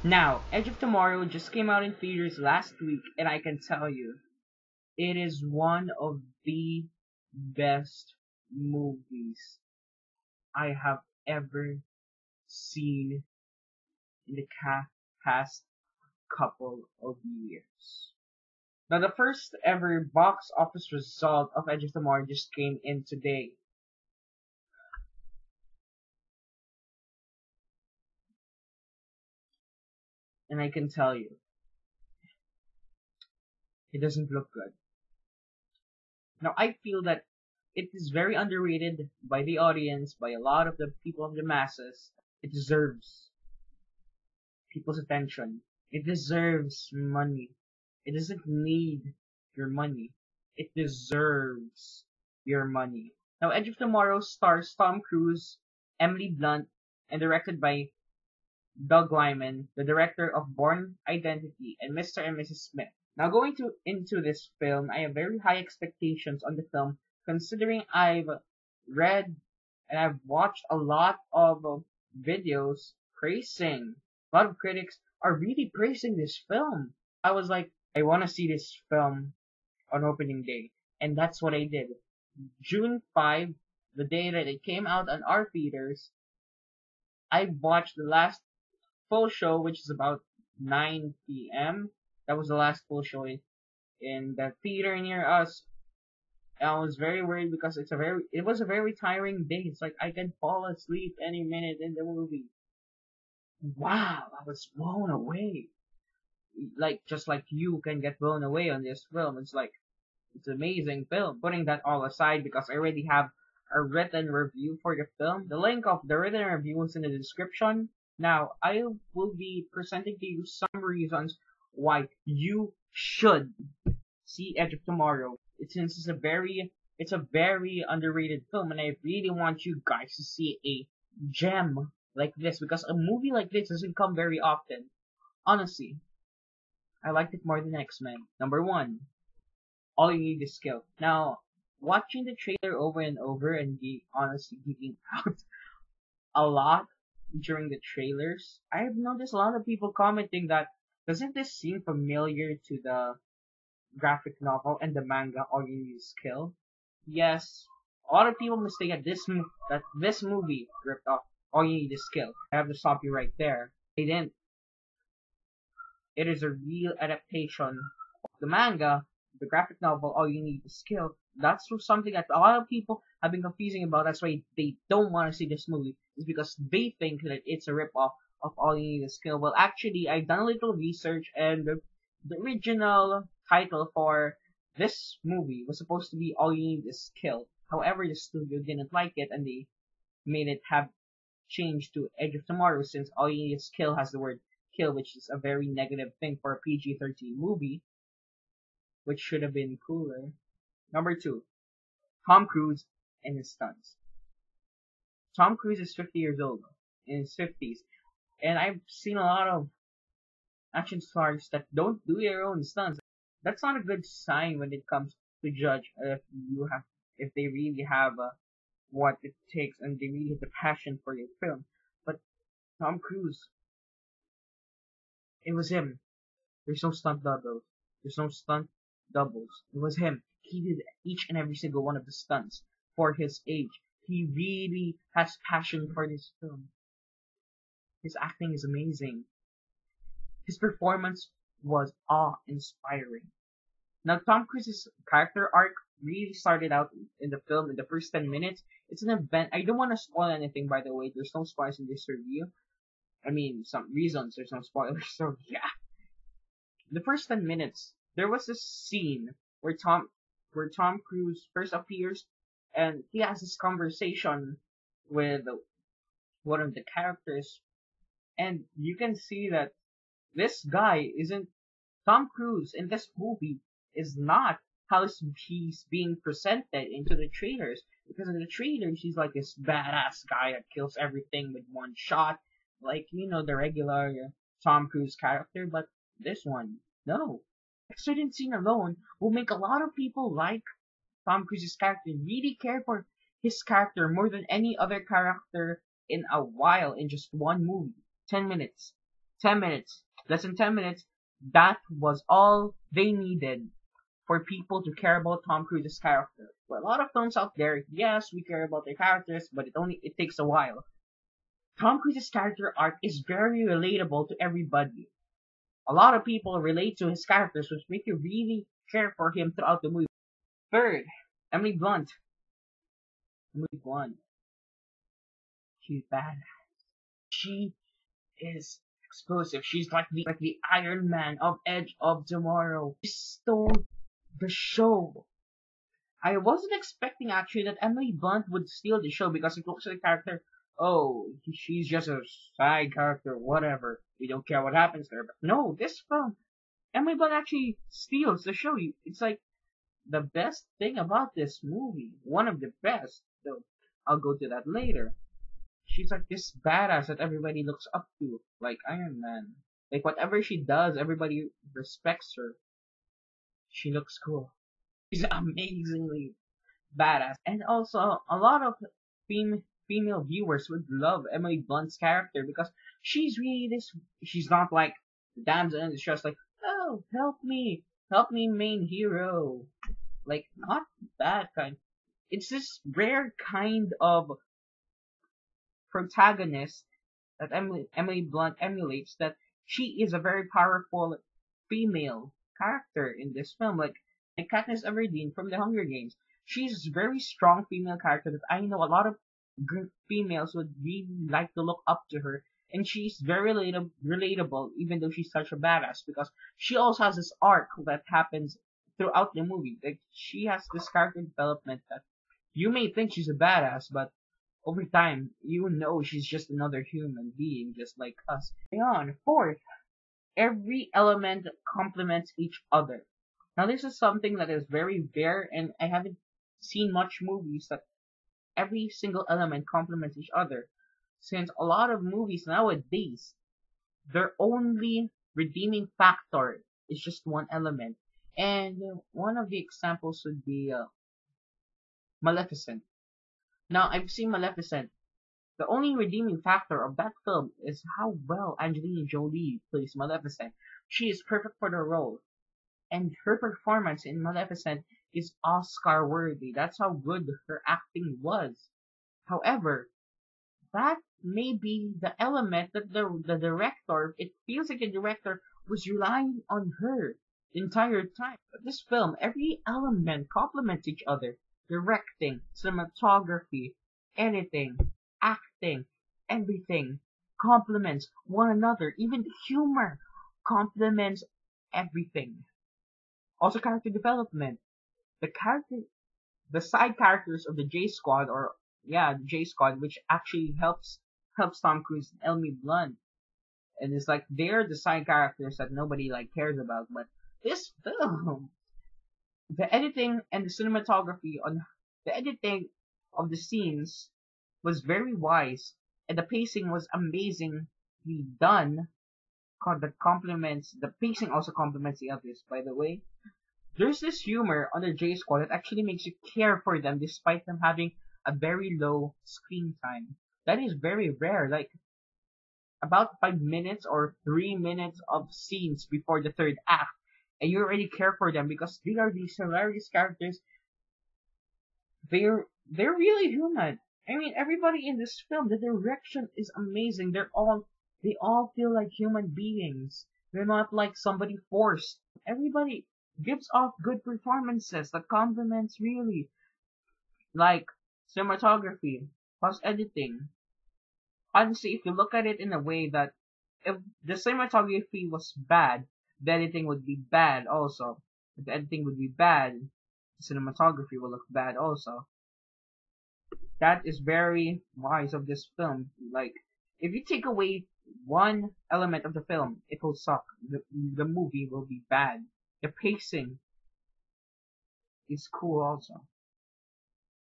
Now, Edge of Tomorrow just came out in theaters last week, and I can tell you, it is one of the best movies I have ever seen in the past couple of years. Now, the first ever box office result of Edge of Tomorrow just came in today. And I can tell you, it doesn't look good. Now, I feel that it is very underrated by the audience, by a lot of the people of the masses. It deserves people's attention. It deserves money. It doesn't need your money. It deserves your money. Now, Edge of Tomorrow stars Tom Cruise, Emily Blunt, and directed by Doug Liman, the director of Bourne Identity and Mr. and Mrs. Smith. Now, into this film, I have very high expectations on the film, considering I've read and I've watched a lot of videos praising. A lot of critics are really praising this film. I was like, I want to see this film on opening day, and that's what I did. June 5, the day that it came out on our theaters, I watched the last full show, which is about 9 p.m. That was the last full show in the theater near us. And I was very worried because it was a very tiring day. It's like I can fall asleep any minute in the movie. Wow, I was blown away. Like, just like you can get blown away on this film. It's like, it's an amazing film. Putting that all aside, because I already have a written review for the film. The link of the written review is in the description. Now, I will be presenting to you some reasons why you should see Edge of Tomorrow. Since it's a very underrated film, and I really want you guys to see a gem like this, because a movie like this doesn't come very often. Honestly, I liked it more than X-Men. Number 1, all you need is skill. Now, watching the trailer over and over and honestly geeking out a lot during the trailers, I've noticed a lot of people commenting that, doesn't this seem familiar to the graphic novel and the manga All You Need Is Skill? Yes, a lot of people mistake that this movie ripped off All You Need Is Skill. I have to stop you right there. They didn't. It is a real adaptation of the manga, the graphic novel All You Need Is Skill. That's something that a lot of people have been confusing about. That's why they don't want to see this movie. It's because they think that it's a ripoff of All You Need Is Skill. Well, actually, I've done a little research, and the original title for this movie was supposed to be All You Need Is Skill. However, the studio didn't like it, and they made it have changed to Edge of Tomorrow, since All You Need Is Kill has the word kill, which is a very negative thing for a PG-13 movie, which should have been cooler. Number 2, Tom Cruise and his stunts. Tom Cruise is 50 years old, in his 50s, and I've seen a lot of action stars that don't do their own stunts. That's not a good sign when it comes to judge if they really have what it takes and they really have the passion for your film. But Tom Cruise, it was him. There's no stunt doubles. There's no stunt doubles. It was him. He did each and every single one of the stunts for his age. He really has passion for this film. His acting is amazing. His performance was awe-inspiring. Now, Tom Cruise's character arc really started out in the film in the first 10 minutes. It's an event. I don't want to spoil anything, by the way. There's no spoilers in this review. I mean, some reasons there's no spoilers, so yeah. The first 10 minutes, there was this scene where Tom Cruise first appears, and he has this conversation with one of the characters, and you can see that this guy isn't Tom Cruise in this movie is not how he's being presented into the trailers. Because in the trailers, he's like this badass guy that kills everything with one shot, like, the regular Tom Cruise character. But this one, no. A certain scene alone will make a lot of people like Tom Cruise's character, really care for his character more than any other character in a while in just one movie. 10 minutes. 10 minutes. Less than 10 minutes. That was all they needed for people to care about Tom Cruise's character. For a lot of films out there, yes, we care about their characters, but it takes a while. Tom Cruise's character arc is very relatable to everybody. A lot of people relate to his characters, which make you really care for him throughout the movie. Third, Emily Blunt. Emily Blunt. She's bad. She is explosive. She's like the Iron Man of Edge of Tomorrow. She stole the show. I wasn't expecting actually that Emily Blunt would steal the show because it looks like a character. Oh, she's just a side character, whatever. We don't care what happens to her. But no, this film, Emily Blunt actually steals the show. It's like the best thing about this movie. One of the best. So I'll go to that later. She's like this badass that everybody looks up to, like Iron Man. Like whatever she does, everybody respects her. She looks cool. She's amazingly badass. And also, a lot of female viewers would love Emily Blunt's character because she's really this. She's not like the damsel in distress, like, oh, help me, main hero. Like, not that kind. It's this rare kind of protagonist that Emily Blunt emulates, that she is a very powerful female character in this film, like Katniss Everdeen from the Hunger Games. She's a very strong female character that I know a lot of females would really like to look up to her, and she's very relatable even though she's such a badass, because she also has this arc that happens throughout the movie. Like, she has this character development that you may think she's a badass, but over time, you know she's just another human being, just like us. On fourth, every element complements each other. Now, this is something that is very rare, and I haven't seen much movies that every single element complements each other. Since a lot of movies nowadays, their only redeeming factor is just one element. And one of the examples would be Maleficent. Now, I've seen Maleficent. The only redeeming factor of that film is how well Angelina Jolie plays Maleficent. She is perfect for the role. And her performance in Maleficent is Oscar worthy. That's how good her acting was. However, that may be the element that the director, it feels like the director was relying on her the entire time. But this film, every element complements each other. Directing, cinematography, editing, acting, everything complements one another. Even the humor complements everything. Also, character development. The side characters of the J Squad, the J Squad, which actually helps Tom Cruise and Emily Blunt, and it's like they're the side characters that nobody like cares about. But this film, the editing and the cinematography on the editing of the scenes was very wise, and the pacing was amazingly done. The pacing also complements the others, by the way. There's this humor on the J Squad that actually makes you care for them despite them having a very low screen time. That is very rare. Like, about 5 minutes or 3 minutes of scenes before the third act, and you already care for them because they are these hilarious characters. They're really human. I mean, everybody in this film, the direction is amazing. They all feel like human beings. They're not like somebody forced. Everybody gives off good performances that complements really, like cinematography plus editing. Honestly, if you look at it in a way that if the cinematography was bad, the editing would be bad also. If the editing would be bad, the cinematography will look bad also. That is very wise of this film. Like, if you take away one element of the film, it will suck. The movie will be bad. The pacing is cool also.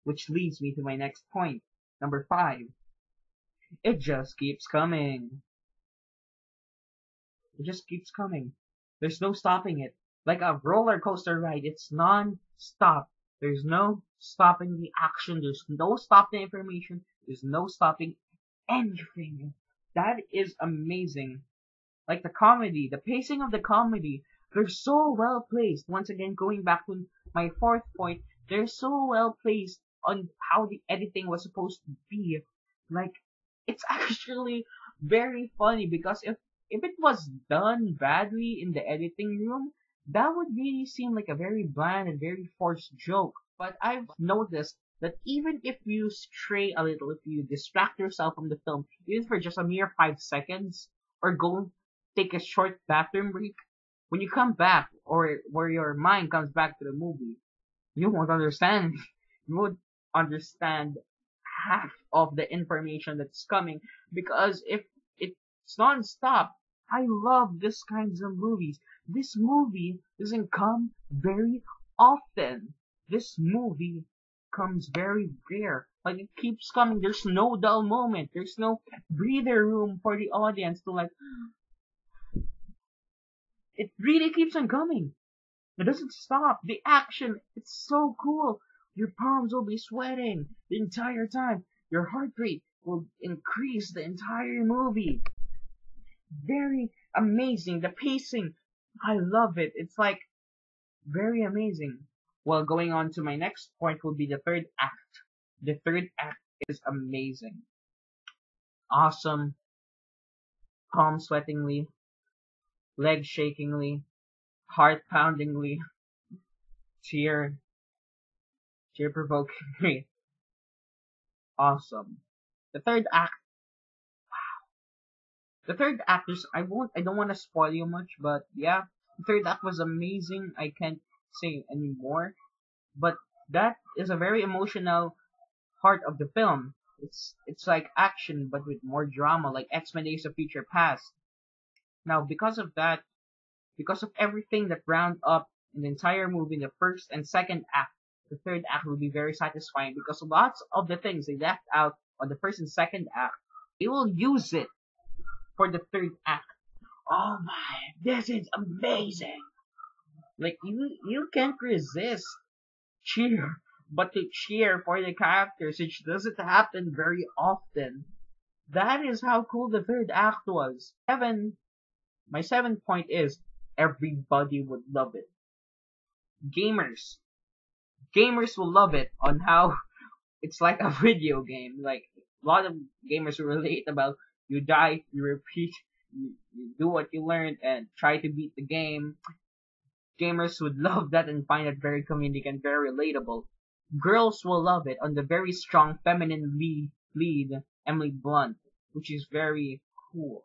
Which leads me to my next point. Number 5. It just keeps coming. It just keeps coming. There's no stopping it. Like a roller coaster ride, it's non-stop. There's no stopping the action. There's no stopping the information. There's no stopping anything. That is amazing Like the comedy, the pacing of the comedy, they're so well placed. Once again, going back to my fourth point, they're so well placed on how the editing was supposed to be. Like, it's actually very funny because if it was done badly in the editing room, that would really seem like a very bland and very forced joke. But I've noticed that even if you stray a little, if you distract yourself from the film, even for just a mere 5 seconds, or go take a short bathroom break, when you come back, or where your mind comes back to the movie, you won't understand. You won't understand half of the information that's coming because if it's non-stop, I love this kinds of movies. This movie doesn't come very often. This movie comes very rare. Like it keeps coming. There's no dull moment. There's no breather room for the audience to like. It really keeps on coming. It doesn't stop. The action, it's so cool. Your palms will be sweating the entire time. Your heart rate will increase the entire movie. Very amazing. The pacing, I love it. It's like very amazing. Well, going on to my next point will be the third act. The third act is amazing. Awesome. Palm sweatingly, leg shakingly, heart poundingly, tear provokingly. Awesome. The third act, the third act is, I don't want to spoil you much, but yeah, the third act was amazing. I can't say anymore, but that is a very emotional part of the film. It's like action, but with more drama, like X-Men Days of Future Past. Now, because of that, because of everything that round up in the entire movie, in the first and second act, the third act will be very satisfying because lots of the things they left out on the first and second act, they will use it for the third act. Oh my, this is amazing! Like you can't resist cheer, but to cheer for the characters, which doesn't happen very often. That is how cool the third act was. My seventh point is everybody would love it. Gamers. Gamers will love it on how it's like a video game. Like a lot of gamers will relate about you die, you repeat, you do what you learned and try to beat the game. Gamers would love that and find it very comedic and very relatable. Girls will love it on the very strong feminine lead Emily Blunt, which is very cool.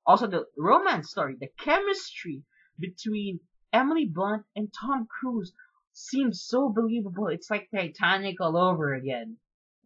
Also, the romance story, the chemistry between Emily Blunt and Tom Cruise seems so believable. It's like Titanic all over again.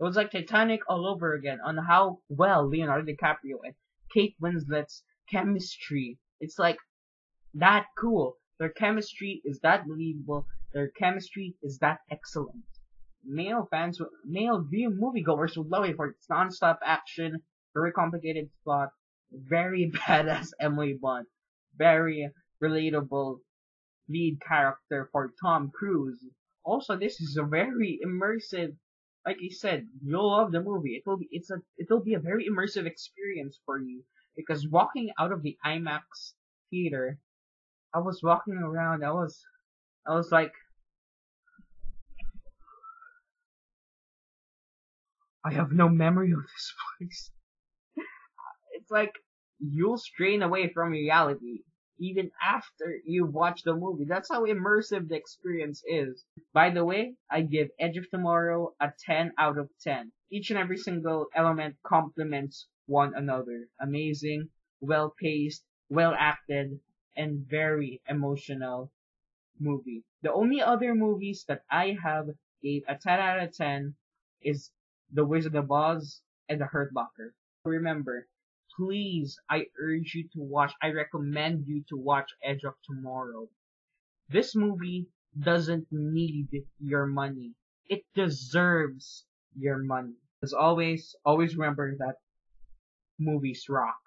It was like Titanic all over again on how well Leonardo DiCaprio and Kate Winslet's chemistry. It's like that cool. Their chemistry is that believable. Their chemistry is that excellent. Male moviegoers would love it for its non-stop action, very complicated plot, very badass Emily Blunt, very relatable lead character for Tom Cruise. Also, this is a very immersive. Like I said, you'll love the movie. It'll be a very immersive experience for you because walking out of the IMAX theater, I was walking around. I was like, I have no memory of this place. It's like you'll strain away from reality even after you watch the movie. That's how immersive the experience is. By the way, I give Edge of Tomorrow a 10 out of 10. Each and every single element complements one another. Amazing, well paced, well acted, and very emotional movie. The only other movies that I have gave a 10 out of 10 is The Wizard of Oz and The Hurt Locker. Remember, please, I urge you to watch, I recommend you to watch Edge of Tomorrow. This movie doesn't need your money. It deserves your money. As always, always remember that movies rock.